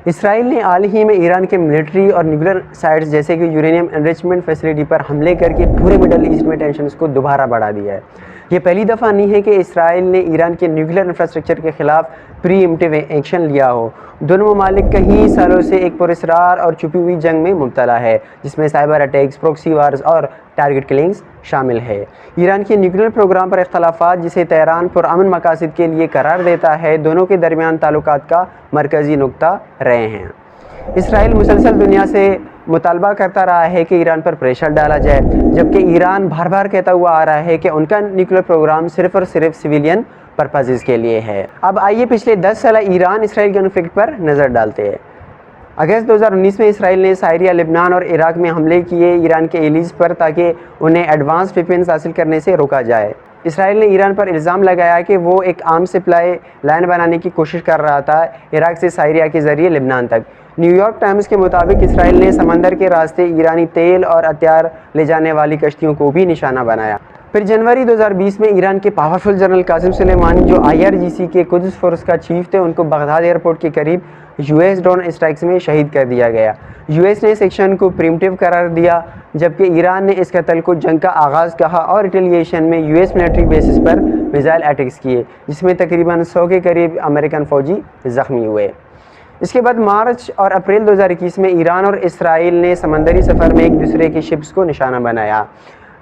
اسرائیل نے حال ہی میں ایران کے ملٹری اور نیوکلیر سائٹس جیسے کہ یورینیم انریچمنٹ فیسلٹی پر حملے کر کے پورے مڈل ایسٹ میں ٹینشنز کو دوبارہ بڑھا دیا ہے۔ یہ پہلی دفعہ نہیں ہے کہ اسرائیل نے ایران کے نیوکلیر انفراسٹرکچر کے خلاف پری ایمپٹیو ایکشن لیا ہو۔ دونوں ممالک کئی سالوں سے ایک پراسرار اور چھپی ہوئی جنگ میں مبتلا ہے، جس میں سائبر اٹیکس، پروکسی وارز اور ٹارگٹ کلنگز شامل ہے۔ ایران کے نیوکلیر پروگرام پر اختلافات، جسے تہران پرامن مقاصد کے لیے قرار دیتا ہے، دونوں کے درمیان تعلقات کا مرکزی نقطہ رہے ہیں۔ اسرائیل مسلسل دنیا سے مطالبہ کرتا رہا ہے کہ ایران پر پریشر ڈالا جائے، جبکہ ایران بار بار کہتا ہوا آ رہا ہے کہ ان کا نیوکلیر پروگرام صرف اور صرف سویلین پرپزز کے لیے ہے۔ اب آئیے پچھلے 10 سالہ ایران اسرائیل کنفلکٹ پر نظر ڈالتے ہیں۔ اگست 2019 میں اسرائیل نے سیریا، لبنان اور عراق میں حملے کیے ایران کے ایلیز پر تاکہ انہیں ایڈوانس ویپنز حاصل کرنے سے روکا جائے۔ اسرائیل نے ایران پر الزام لگایا کہ وہ ایک عام سپلائی لائن بنانے کی کوشش کر رہا تھا عراق سے سیریا کے ذریعے لبنان تک۔ نیو یارک ٹائمز کے مطابق اسرائیل نے سمندر کے راستے ایرانی تیل اور ہتھیار لے جانے والی کشتیوں کو بھی نشانہ بنایا۔ پھر جنوری 2020 میں ایران کے پاورفل جنرل قاسم سلیمانی، جو IRGC کے قدس فورس کا چیف تھے، ان کو بغداد ایئرپورٹ کے قریب US ڈرون اسٹرائکس میں شہید کر دیا گیا۔ US نے اس ایکشن کو پریمپٹیو قرار دیا، جبکہ ایران نے اس قتل کو جنگ کا آغاز کہا اور ریٹیلیشن میں US ملٹری بیسز پر میزائل اٹیکس کیے، جس میں تقریباً 100 کے قریب امریکن فوجی زخمی ہوئے۔ اس کے بعد مارچ اور اپریل 2021 میں ایران اور اسرائیل نے سمندری سفر میں ایک دوسرے کی شپس کو نشانہ بنایا۔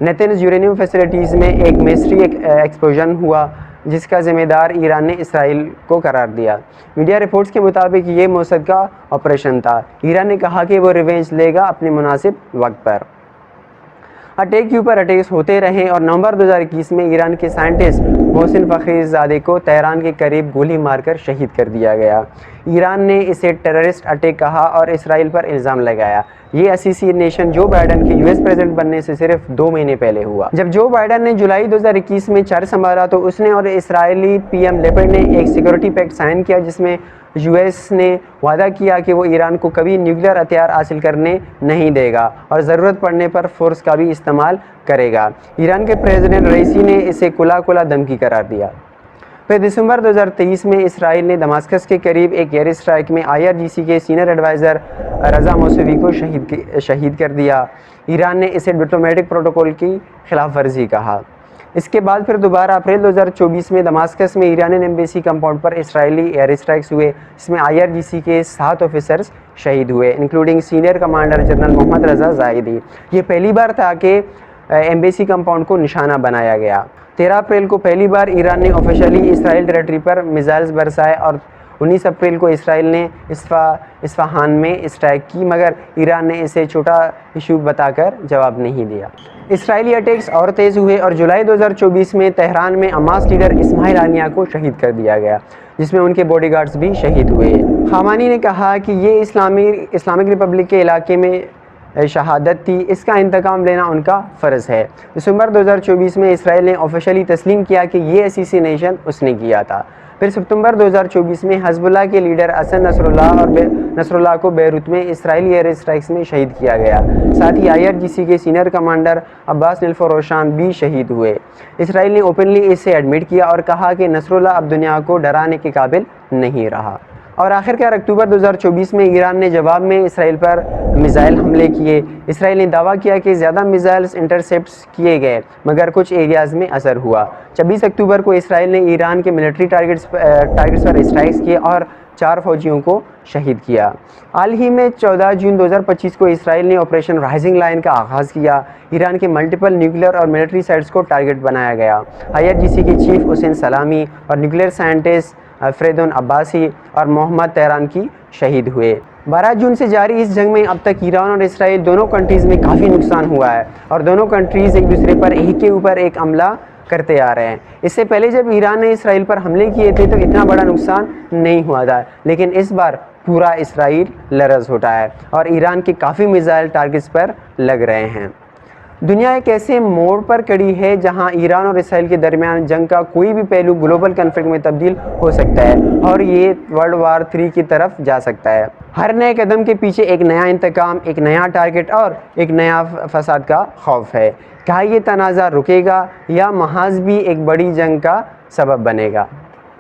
نیتنز یورینیم فیسلٹیز میں ایک میسٹری ایکسپلوژن ہوا، جس کا ذمہ دار ایران نے اسرائیل کو قرار دیا۔ میڈیا رپورٹس کے مطابق یہ موساد کا آپریشن تھا۔ ایران نے کہا کہ وہ ریونج لے گا اپنے مناسب وقت پر۔ اٹیک کے اوپر اٹیکس ہوتے رہے اور نومبر 2021 میں ایران کے سائنٹسٹ محسن فخری زادے کو تہران کے قریب گولی مار کر شہید کر دیا گیا۔ ایران نے اسے ٹیررسٹ اٹیک کہا اور اسرائیل پر الزام لگایا۔ یہ اسیسینیشن جو بائیڈن کے US پریزیڈنٹ بننے سے صرف 2 مہینے پہلے ہوا۔ جب جو بائیڈن نے جولائی 2021 میں چارج سنبھالا تو اس نے اور اسرائیلی PM لیپڈ نے ایک سیکورٹی پیکٹ سائن کیا، جس میں US نے وعدہ کیا کہ وہ ایران کو کبھی نیوکلیر ہتھیار حاصل کرنے نہیں دے گا اور ضرورت پڑنے پر فورس کا بھی استعمال کرے گا۔ ایران کے پریزیڈنٹ رئیسی نے اسے کھلا دھمکی قرار دیا۔ پھر دسمبر 2023 میں اسرائیل نے دماسکس کے قریب ایک ایئر اسٹرائک میں IRGC کے سینئر ایڈوائزر رضا موسوی کو شہید کر دیا۔ ایران نے اسے ڈپلومیٹک پروٹوکول کی خلاف ورزی کہا۔ اس کے بعد پھر دوبارہ اپریل 2024 میں دماسکس میں ایرانین ایمبیسی کمپاؤنڈ پر اسرائیلی ایئر اسٹرائکس ہوئے، جس میں IRGC کے 7 آفیسرز شہید ہوئے، انکلوڈنگ سینئر کمانڈر جنرل محمد رضا زاہدی۔ یہ پہلی بار تھا کہ ایمبیسی کمپاؤنڈ کو نشانہ بنایا گیا۔ 13 اپریل کو پہلی بار ایران نے آفیشلی اسرائیل ٹیریٹری پر میزائلز برسائے اور 19 اپریل کو اسرائیل نے اصفہان میں اسٹرائک کی، مگر ایران نے اسے چھوٹا ایشو بتا کر جواب نہیں دیا۔ اسرائیلی اٹیکس اور تیز ہوئے اور جولائی 2024 میں تہران میں حماس لیڈر اسماعیل ہانیہ کو شہید کر دیا گیا، جس میں ان کے باڈی گارڈز بھی شہید ہوئے۔ خامنئی نے کہا کہ یہ اسلامک ریپبلک کے علاقے میں شہادت تھی، اس کا انتقام لینا ان کا فرض ہے۔ دسمبر 2024 میں اسرائیل نے آفیشلی تسلیم کیا کہ یہ اسیسینیشن اس نے کیا تھا۔ پھر ستمبر 2024 میں حزب اللہ کے لیڈر حسن نصر اللہ کو بیروت میں اسرائیلی ایئر اسٹرائکس میں شہید کیا گیا۔ ساتھ ہی IRGC کے سینئر کمانڈر عباس نیلفروشان بھی شہید ہوئے۔ اسرائیل نے اوپنلی اسے ایڈمٹ کیا اور کہا کہ نصر اللہ اب دنیا کو ڈرانے کے قابل نہیں رہا۔ اور آخرکار اکتوبر 2024 میں ایران نے جواب میں اسرائیل پر میزائل حملے کیے۔ اسرائیل نے دعویٰ کیا کہ زیادہ میزائلز انٹرسیپٹس کیے گئے، مگر کچھ ایریاز میں اثر ہوا۔ 26 اکتوبر کو اسرائیل نے ایران کے ملٹری ٹارگٹس پر اسٹرائکس کیے اور 4 فوجیوں کو شہید کیا۔ حال ہی میں 14 جون 2025 کو اسرائیل نے آپریشن رائزنگ لائن کا آغاز کیا۔ ایران کے ملٹیپل نیوکلیر اور ملٹری سائٹس کو ٹارگٹ بنایا گیا۔ IRGC کے چیف حسین سلامی اور نیوکلیر سائنٹسٹ فریدون عباسی اور محمد تہران کی شہید ہوئے۔ 12 جون سے جاری اس جنگ میں اب تک ایران اور اسرائیل دونوں کنٹریز میں کافی نقصان ہوا ہے اور دونوں کنٹریز ایک دوسرے پر ایک کے اوپر ایک حملہ کرتے آ رہے ہیں۔ اس سے پہلے جب ایران نے اسرائیل پر حملے کیے تھے تو اتنا بڑا نقصان نہیں ہوا تھا، لیکن اس بار پورا اسرائیل لرز اٹھا ہے اور ایران کے کافی میزائل ٹارگٹس پر لگ رہے ہیں۔ دنیا ایک ایسے موڑ پر کھڑی ہے جہاں ایران اور اسرائیل کے درمیان جنگ کا کوئی بھی پہلو گلوبل کنفلکٹ میں تبدیل ہو سکتا ہے اور یہ ورلڈ وار 3 کی طرف جا سکتا ہے۔ ہر نئے قدم کے پیچھے ایک نیا انتقام، ایک نیا ٹارگٹ اور ایک نیا فساد کا خوف ہے۔ کیا یہ تنازع رکے گا یا محاذ بھی ایک بڑی جنگ کا سبب بنے گا؟